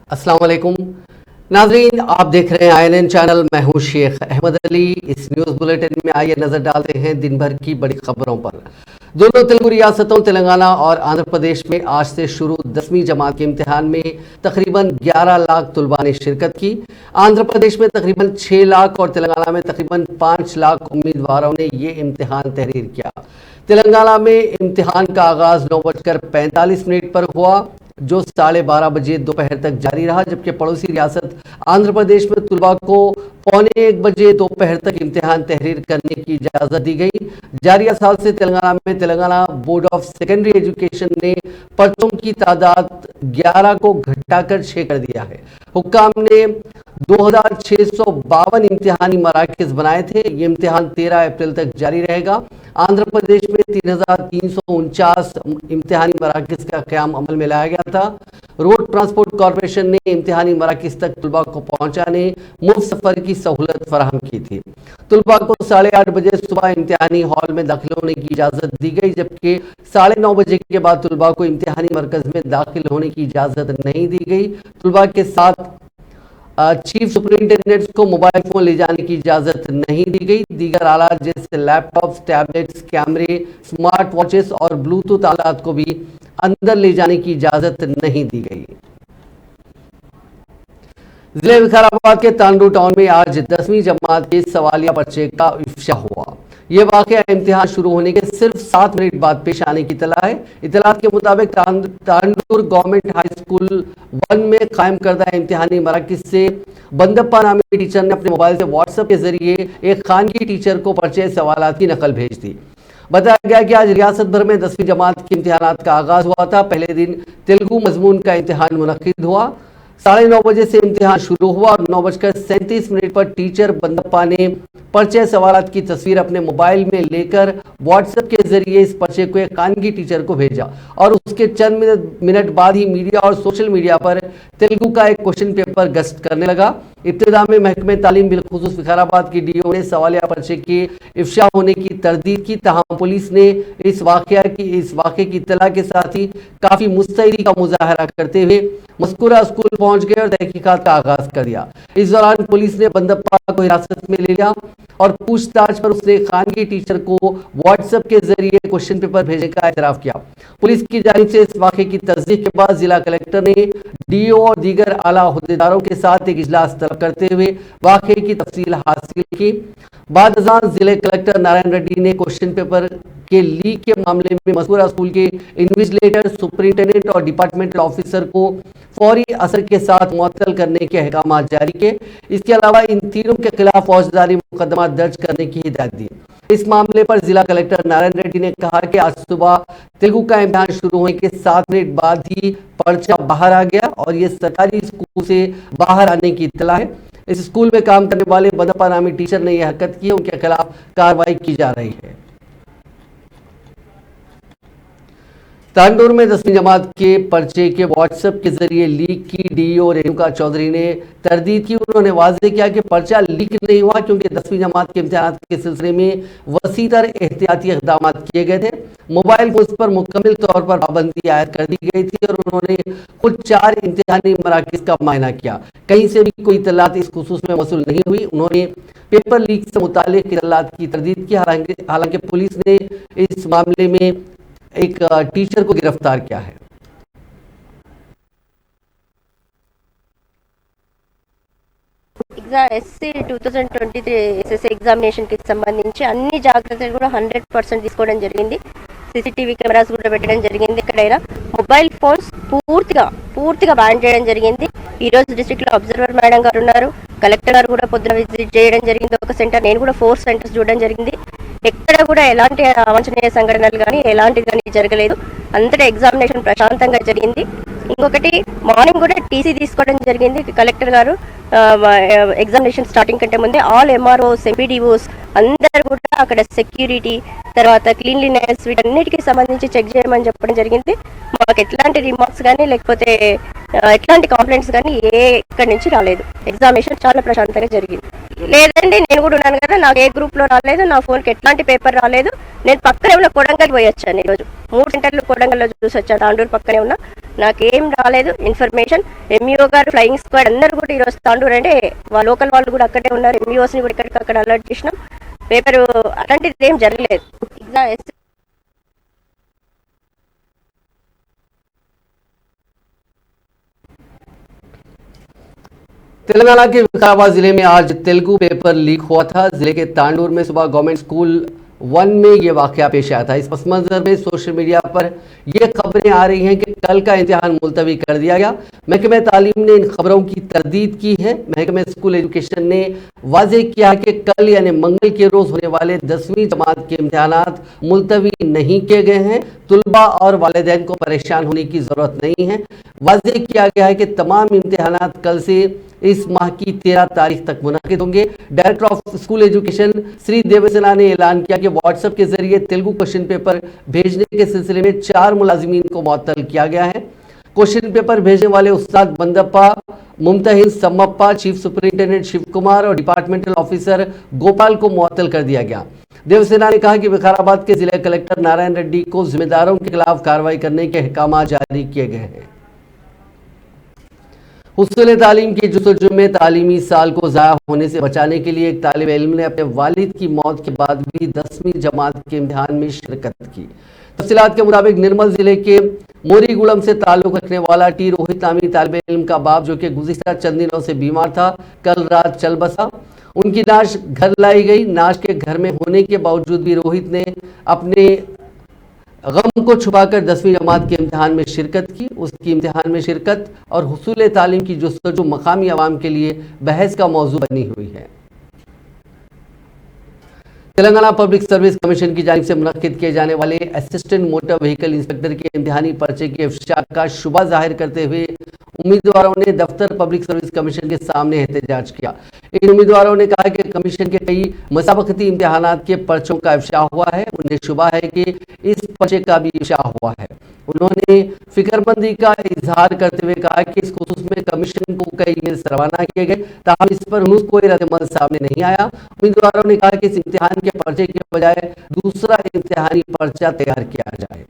अस्सलाम वालेकुम नाजरीन, आप देख रहे हैं INN चैनल। मैं हूं शेख अहमद अली। इस न्यूज़ बुलेटिन में आइए नजर डालते हैं दिन भर की बड़ी खबरों पर। दोनों तेलुगु रियासतों तेलंगाना और आंध्र प्रदेश में आज से शुरू 10वीं जमात के इम्तिहान में तकरीबन 11 लाख तलबा ने शिरकत की। आंध्र प्रदेश में तकरीबन 6 लाख और तेलंगाना में तकरीबन 5 लाख उम्मीदवारों ने ये इम्तिहान तहरीर किया। तेलंगाना में इम्तिहान का आगाज 9:45 पर हुआ, जो 12:30 बजे दोपहर तक जारी रहा, जबकि पड़ोसी रियासत आंध्र प्रदेश में तलबा को 1:45 बजे दोपहर तक इम्तिहान तहरीर करने की इजाज़त दी गई। जारिया साल से तेलंगाना में Telangana board of secondary education ने पर्चों की तादाद 11 को घटाकर 6 कर दिया है। हुक्काम ने 2652 इम्तिहानी मराकज़ बनाए थे। ये इम्तिहान 13 अप्रैल तक जारी रहेगा। आंध्र प्रदेश में 3349 इम्तिहानी मराकज़ का क़याम अमल में लाया गया था। रोड ट्रांसपोर्ट कॉरपोरेशन ने इम्तिहानी मराकज़ तक तलबा को पहुंचाने मुफ्त सफ़र की सहूलत फराहम की थी। तलबा को 8:30 बजे सुबह इम्तिहानी हॉल में दाखिल होने की इजाज़त दी गई, जबकि 9:30 बजे के बाद तलबा को इम्तिहानी मरकज़ में दाखिल होने की इजाज़त नहीं दी गई। तलबा के साथ चीफ सुपरिटेंडेंट्स को मोबाइल फोन ले जाने की इजाज़त नहीं दी गई। दीगर आलात जैसे लैपटॉप्स, टैबलेट्स, कैमरे, स्मार्ट वॉचेस और ब्लूटूथ आलात को भी अंदर ले जाने की इजाज़त नहीं दी गई। जिले विकाराबाद के तांडू टाउन में आज 10वीं जमात के सवालिया पर्चे का इफ्शा हुआ। यह वाकया इम्तिहान शुरू होने के सिर्फ 7 मिनट बाद पेश आने की इतला है। इतलात के मुताबिक तांडूर गवर्नमेंट हाई स्कूल 1 में कायम करदा इम्तिहानी मराकज़ से बंदप्पा नामी टीचर ने अपने मोबाइल से व्हाट्सएप के जरिए एक खानगी टीचर को पर्चे सवालात की नकल भेज दी। बताया गया कि आज रियासत भर में 10वीं जमात के इम्तिहानात का आगाज हुआ था। पहले दिन तेलुगु मजमून का इम्तिहान मुनक्किद हुआ। 9:30 बजे से इम्तिहान शुरू हुआ और 9:37 पर टीचर बंदप्पा ने पर्चे सवालात की तस्वीर अपने मोबाइल में लेकर व्हाट्सएप के जरिए इस पर्चे को एक खानगी टीचर को भेजा और उसके चंद मिनट बाद ही मीडिया और सोशल मीडिया पर तेलुगु का एक क्वेश्चन पेपर गश्त करने लगा। इब्तिदा में महकमे तालीम बिलखुसूस विकाराबाद की DO ने सवालिया पर्चे के इफ्शा होने की तरदीद की। तहम पुलिस ने इस वाक़े की इत्तला के साथ ही काफ़ी मुस्तैदी का मुजाहरा करते हुए मज़कूरा स्कूल पहुंच गए और तहकीकात का आगाज कर दिया। इस दौरान पुलिस ने बंदप्पा को हिरासत में ले लिया और पूछताछ पर उसने खानगी टीचर को व्हाट्सएप के जरिए क्वेश्चन पेपर भेजने का एतराफ़ किया। पुलिस की जानिब से इस वाक़े की तस्दीक के बाद जिला कलेक्टर ने DO और दीगर आला अहदेदारों के साथ एक इजलास तलब करते हुए वाक़े की तफसील हासिल की। बाद अज़ान जिले कलेक्टर नारायण रेड्डी ने क्वेश्चन पेपर के लीक के मामले में मज़कूरा स्कूल के इन्विजिलेटर, सुपरिटेंडेंट और डिपार्टमेंटल ऑफिसर को फौरी असर के साथ मुअत्तल करने के अहकाम जारी किए। इसके अलावा इन तीनों के खिलाफ फौजदारी मुकदमा दर्ज करने की हिदायत दी। इस मामले पर जिला कलेक्टर नारायण रेड्डी ने कहा कि आज सुबह तेलुगु का इम्तिहान शुरू होने के 7 मिनट बाद ही पर्चा बाहर आ गया और ये सरकारी स्कूल से बाहर आने की इत्तला है। इस स्कूल में काम करने वाले बंदप्पा नामी टीचर ने यह हरकत की है, उनके खिलाफ कार्रवाई की जा रही है। तांडूर में 10वीं जमात के पर्चे के व्हाट्सएप के जरिए लीक की DO रेणुका चौधरी ने तरदीद की। उन्होंने वाज़ेह किया कि पर्चा लीक नहीं हुआ क्योंकि 10वीं जमात के इम्तिहान के सिलसिले में वसीतर एहतियाती इक़दाम किए गए थे। मोबाइल फोन पर मुकम्मल तौर पर पाबंदी आयद कर दी गई थी और उन्होंने खुद 4 इम्तिहानी मराकज़ का मुआयना किया। कहीं से भी कोई इत्तलात इस खुसूस में मौसूल नहीं हुई। उन्होंने पेपर लीक से मुताल्लिक़ इत्तलात की तरदीद की। हालांकि पुलिस ने इस मामले में एक टीचर को गिरफ्तार किया है। SC 2023 SSC ఎగ్జామినేషన్ కి సంబంధించి అన్ని జాగ్రత్తలు కూడా 100% తీసుకోవడం జరిగింది. CCTV కెమెరాస్ కూడా పెట్టడం జరిగింది. ఎక్కడైనా మొబైల్ ఫోన్స్ పూర్తిగా బ్యాన్ చేయడం జరిగింది. ఈ రోజు డిస్ట్రిక్ట్ లో అబ్జర్వర్ మేడం గారు ఉన్నారు. కలెక్టర్ గారు కూడా పొద్దున విజిట్ చేయడం జరిగింది ఒక సెంటర్. నేను కూడా 4 సెంటర్స్ చూడడం జరిగింది. ఎక్కడ కూడా ఎలాంటి అవాంఛనీయ సంఘటనలు కానీ ఎలాంటిది కానీ జరగలేదు. అంతటా ఎగ్జామినేషన్ ప్రశాంతంగా జరిగింది. ఇంకొకటి మార్నింగ్ కూడా TC తీసుకోవడం జరిగింది కలెక్టర్ గారు. ఎగ్జామినేషన్ స్టార్టింగ్ కంటే ముందే ఆల్ ఎంఆర్ఓస్ ఎంపీడీఓస్ అందరు కూడా అక్కడ సెక్యూరిటీ తర్వాత క్లీన్లీనెస్ వీటన్నిటికీ సంబంధించి చెక్ చేయమని చెప్పడం జరిగింది. మాకు ఎట్లాంటి రిమార్క్స్ కానీ లేకపోతే ఎట్లాంటి కంప్లైంట్స్ కానీ ఎక్కడి నుంచి రాలేదు. ఎగ్జామినేషన్ చాలా ప్రశాంతంగా జరిగింది. లేదండి, నేను కూడా ఉన్నాను కదా, నాకు ఏ గ్రూప్లో రాలేదు, నా ఫోన్కి ఎట్లాంటి పేపర్ రాలేదు. నేను పక్కనే ఉన్న కొడంగల్ పోయి వచ్చాను. ఈరోజు 3 సెంటర్లు కొడంగల్లో చూసి వచ్చాను. తాండూరు పక్కనే ఉన్నా, నాకేం రాలేదు ఇన్ఫర్మేషన్. ఎంఈఓ గారు, ఫ్లయింగ్ స్క్వాడ్ అందరూ కూడా ఈరోజు తాండూరు అంటే లోకల్ వాళ్ళు కూడా అక్కడే ఉన్నారు. ఎంఈఓస్ని కూడా ఇక్కడికక్కడ అలర్ట్ చేసినాం. పేపర్ అలాంటిది ఏం జరగలేదు. तेलंगाना के विकाराबाद जिले में आज तेलुगु पेपर लीक हुआ था। जिले के तांडूर में सुबह गवर्नमेंट स्कूल 1 में ये वाकया पेश आया था। इस पस मंजर में सोशल मीडिया पर ये खबरें आ रही हैं कि कल का इम्तिहान मुलतवी कर दिया गया। महकमे तालीम ने इन खबरों की तरदीद की है। महकमे स्कूल एजुकेशन ने वाजे किया कि कल यानी मंगल के रोज होने वाले 10वीं जमात के इम्तिहानात मुलतवी नहीं किए गए हैं। तुलबा और वालिदैन को परेशान होने की जरूरत नहीं है। वाजे किया गया है कि तमाम इम्तिहानात कल से इस माह की 13 तारीख तक मुनाकिद होंगे। Director of school education Shri Devasena ने ऐलान किया कि व्हाट्सएप के जरिए तेलुगु क्वेश्चन पेपर भेजने के सिलसिले में 4 मुलाजिमीन को मुअत्तल किया गया है। क्वेश्चन पेपर भेजने वाले उस्ताद बंदप्पा, मुमतहिन सम्मप्पा, चीफ सुपरिंटेंडेंट शिव कुमार और डिपार्टमेंटल ऑफिसर गोपाल को मुअत्तल कर दिया गया। देवसेना ने कहा कि विकाराबाद के जिला कलेक्टर नारायण रेड्डी को जिम्मेदारों के खिलाफ कार्रवाई करने के अहकाम जारी किए गए हैं। हुस्न तालीम की जुस्तजू में तालीमी साल को ज़ाया होने से बचाने के लिए एक तालिब इल्म ने अपने वालिद की मौत के बाद भी 10वीं जमात के इम्तिहान में शिरकत की। तफसीलात के मुताबिक निर्मल जिले के मोरीगुड़म से ताल्लुक रखने वाला टी रोहित नामी तालिब इल्म का बाप, जो कि गुज़िश्ता चंद दिनों से बीमार था, कल रात चल बसा। उनकी नाश घर लाई गई। नाश के घर में होने के बावजूद भी रोहित ने अपने गम को छुपाकर 10वीं जमात के इम्तिहान में शिरकत की। उसकी इम्तिहान में शिरकत और हुसूल तालीम की जुस्तजू मकामी आवाम के लिए बहस का मौजू बनी हुई है। तेलंगाना पब्लिक सर्विस कमीशन की जानिब से मुनक्किद किए जाने वाले असिस्टेंट मोटर व्हीकल इंस्पेक्टर के इम्तिहानी पर्चे के इफ्शा का शुबा जाहिर करते हुए उम्मीदवारों ने दफ्तर पब्लिक सर्विस कमीशन के सामने एहतजाज किया। इन उम्मीदवारों ने कहा कि कमीशन के कई मुसाबकती इम्तिहानात के पर्चों का इफ्शा हुआ है। उन्हें शुबा है कि इस पर्चे का भी इफ्शा हुआ है। उन्होंने फिक्रमंदी का इजहार करते हुए कहा कि इस खुसूस में कमीशन को कई ईमेल्स रवाना किए गए, ताहम इस पर कोई रद्दमल सामने नहीं आया। उम्मीदवारों ने कहा कि इस इम्तिहान के पर्चे के बजाय दूसरा इम्तिहानी पर्चा तैयार किया जाए।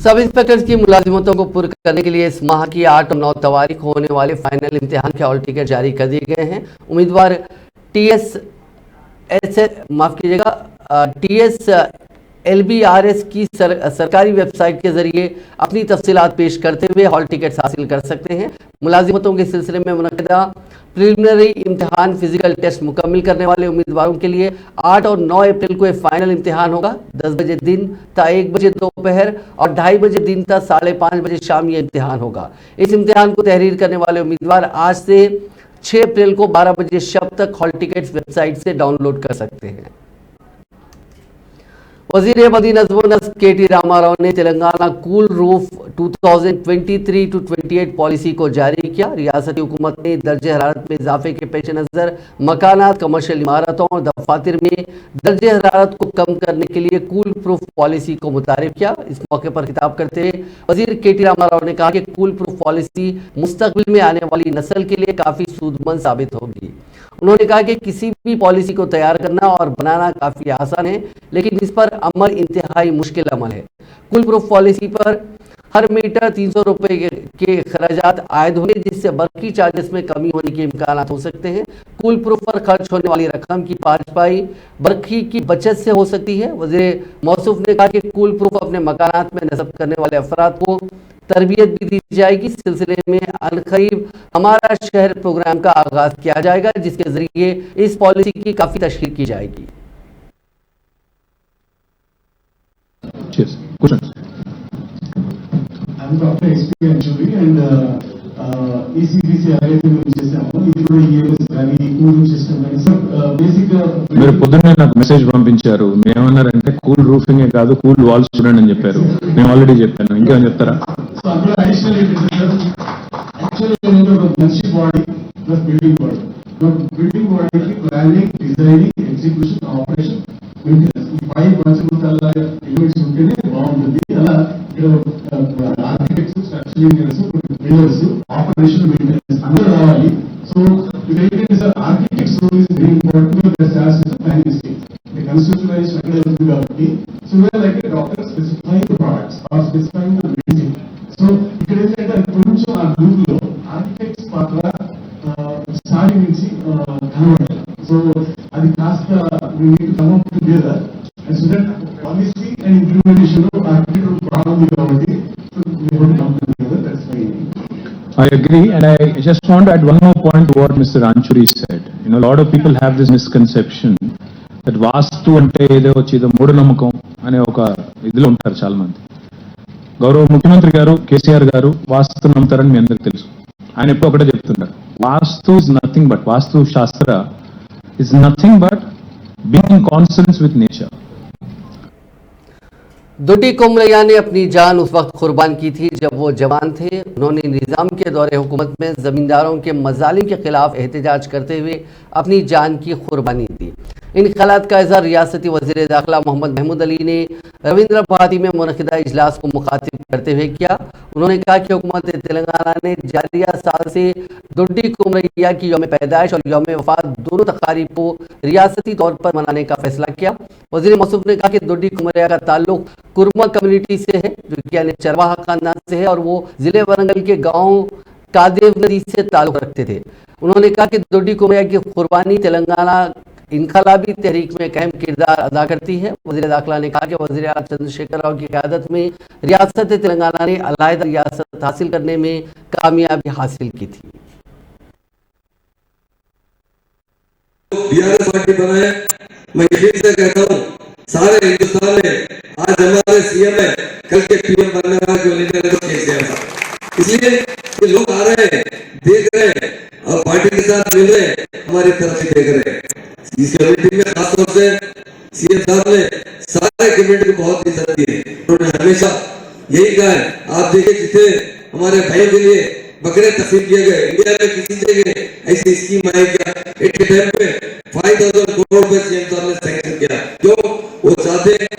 सब इंस्पेक्टर्स की मुलाजिमतों को पूर्ण करने के लिए इस माह की 8 और 9 तारीख को होने वाले फाइनल इम्तिहान के हॉल टिकट जारी कर दिए गए हैं। उम्मीदवार TSLBRS की सरकारी वेबसाइट के जरिए अपनी तफसीलात पेश करते हुए हॉल टिकट हासिल कर सकते हैं। मुलाजिमतों के सिलसिले में मुनक़दा प्रिलिमिनरी इम्तिहान फिजिकल टेस्ट मुकम्मल करने वाले उम्मीदवारों के लिए 8 और 9 अप्रैल को एक फाइनल इम्तिहान होगा। 10 बजे दिन ता 1 बजे दोपहर और 2:30 बजे दिन ता 5:30 बजे शाम ये इम्तिहान होगा। इस इम्तिहान को तहरीर करने वाले उम्मीदवार आज से 6 अप्रैल को 12 बजे शब तक हॉल टिकट वेबसाइट से डाउनलोड कर सकते हैं। वज़ीर मदीना नज़्म KT रामाराव ने तेलंगाना कूल रूफ 2023-28 पॉलिसी को जारी किया। रियासती हुकूमत ने दर्जे हरारत में इजाफे के पेश नज़र मकानात, कमर्शियल इमारतों और दफातर में दर्जे हरारत को कम करने के लिए कूल प्रूफ पॉलिसी को मुतारिफ किया। इस मौके पर खिताब करते हुए वज़ीर KT रामाराव ने कहा कि कूल प्रूफ पॉलिसी मुस्तकबिल में आने वाली नस्ल के लिए काफ़ी सूदमंद साबित होगी। उन्होंने कहा कि किसी भी पॉलिसी को तैयार करना और बनाना काफ़ी आसान है, लेकिन इस पर अमल इंतहाई मुश्किल अमल है। कुल प्रूफ पॉलिसी पर हर मीटर 300 रुपये के खर्चात आयद होंगे, जिससे बाकी चार्जेस में कमी होने के इम्कान हो सकते हैं। कुल प्रूफ पर खर्च होने वाली रकम की 5 पाई बरखी की बचत से हो सकती है। वज़ीर मौसूफ ने कहा कि कुल प्रूफ अपने मकानात में नस्ब करने वाले अफराद को तरबियत भी दी जाएगी। इस सिलसिले में अनकरीब हमारा शहर प्रोग्राम का आगाज किया जाएगा, जिसके जरिए इस पॉलिसी की काफ़ी तशरीह की जाएगी। మీరు పొద్దున్నే నాకు మెసేజ్ పంపించారు. మేమన్నారంటే కూల్ రూఫింగ్ కాదు, కూల్ వాల్స్ చూడండి అని చెప్పారు. నేను ఆల్రెడీ చెప్పాను, ఇంకేమైనా చెప్తారా? బిల్డింగ్ బాడీకి planning, designing, execution, operation, maintenance ఈ 5 కాన్సెప్ట్స్ అలా ఎలిమెంట్స్ ఉంటేనే బాగుంటుంది. అలా ఇక్కడ architects, structural engineers, builders, operation, maintenance అందరూ రావాలి. So maintenance architects role is very important. The stars with planning stage the construction structure అవుతుంది కాబట్టి so where like a doctor specifying the products or specifying the building. So ఇక్కడ ఏంటంటే కొంచెం ఆ group లో architects పాత్ర సారి నుంచి కనబడాలి. సో అది కాస్త we need to come up together and so that policy and implementation of architectural problem కాబట్టి so we want to come together. That's why I agree, and I just want to add one more point to what Mr. Anchuri said. You know, a lot of people have this misconception that వాస్తు అంటే ఏదో వచ్చేదో మూఢనమ్మకం అనే ఒక ఇదిలో ఉంటారు చాలా మంది. గౌరవ ముఖ్యమంత్రి గారు KCR గారు వాస్తు నమ్ముతారని మీ అందరికీ తెలుసు. ఆయన ఎప్పుడు ఒకటే చెప్తున్నారు, వాస్తు ఇస్ నథింగ్ బట్, వాస్తు శాస్త్ర is nothing but being in consonance with nature. दुटी कुमरैया ने अपनी जान उस वक्त कुर्बान की थी जब वो जवान थे। उन्होंने निज़ाम के दौरे हुकूमत में ज़मींदारों के मजालिम के खिलाफ एहतजाज करते हुए अपनी जान की कुर्बानी दी। इन ख्यालात का इज़हार रियासती वज़ीर दाखिला मोहम्मद महमूद अली ने रविंद्र भारती में मुनक़िदा इजलास को मुखातिब करते हुए किया। उन्होंने कहा कि हुकूमत तेलंगाना ने जारिया साल से दुड्डी कुमरैया की यौम पैदाइश और यौम वफ़ात दोनों तकारीब को रियासती तौर पर मनाने का फैसला किया। वज़ीर मौसूफ ने कहा कि दुड्डी कुमरैया का ताल्लुक कुरमा कम्युनिटी से है, जो कि यानी चरवाहा खानदान से है, और वो ज़िले वरंगल के गाँव कादेव नदी से ताल्लुक रखते थे। उन्होंने कहा कि दुड्डी कुमरैया की कुर्बानी तेलंगाना इनकलाबी तहरीक में अहम किरदार अदा करती है। वज़ीर दाखिला ने कहा कि वज़ीर आला चंद्रशेखर राव की क़यादत में रियासत तेलंगाना ने अलहदा रियासत हासिल करने में कामयाबी हासिल की थी। बीआरएस पार्टी बनाए, मैं फिर से कहता हूँ, सारे हिंदुस्तान में आज हमारे सीएम है, कल के पीएम बनने वाला जो लीडर है वो केसीआर था। इसलिए ये लोग आ रहे हैं, देख रहे हैं और पार्टी के साथ मिल रहे हैं, हमारी तरफ से देख रहे हैं। इस कमेटी में खासतौर से सीएम साहब ने सारे कमेटी को बहुत इज्जत दी है। उन्होंने हमेशा यही कहा है, आप देखिए जितने हमारे भाइयों के लिए बकरे तकसीम किए गए, इंडिया में किसी जगह ऐसी स्कीम आई क्या? एक टाइम पे 5000 करोड़ रुपए सीएम साहब ने सैंक्शन किया। जो वो चाहते हैं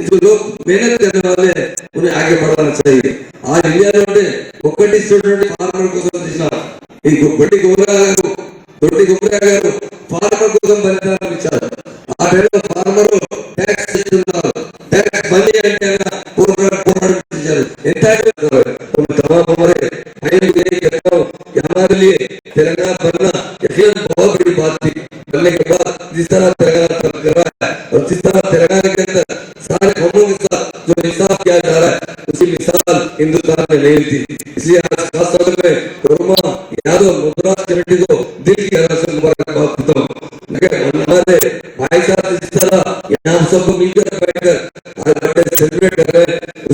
जो लोग मेहनत करने वाले हैं उन्हें आगे बढ़ाना चाहिए। आज इंडिया में ఒకటి స్టూడెంట్ ఫార్మర్ కోసం తీసిన ఈ గొప్పటి గొప్పగా గారు ఫార్మర్ కోసం బలిదానం ఇచ్చారు. ఆ టైంలో ఫార్మర్ ట్యాక్స్ ఇస్తున్నారు, ట్యాక్స్ మనీ అంటే పోరాటం చేశారు. तमाम हमारे भाइयों को यही कहता हूँ कि हमारे लिए तेलंगाना बनना यकीनन बहुत बड़ी बात थी। बनने के बाद जिस तरह तेलंगाना तब कर रहा है और जिस तरह तेलंगाना के अंदर सारे कौमों के साथ जो इंसाफ किया जा रहा है उसकी मिसाल हिंदुस्तान में नहीं थी। इसलिए आज खास तौर पे कोरमा यादव मुद्राज कमेटी को दिल की गहराई से मुबारकबाद देता हूँ। हमारे भाई साहब जिस तरह यहाँ सबको मिलकर बैठकर आज बर्थडे सेलिब्रेट कर रहे हैं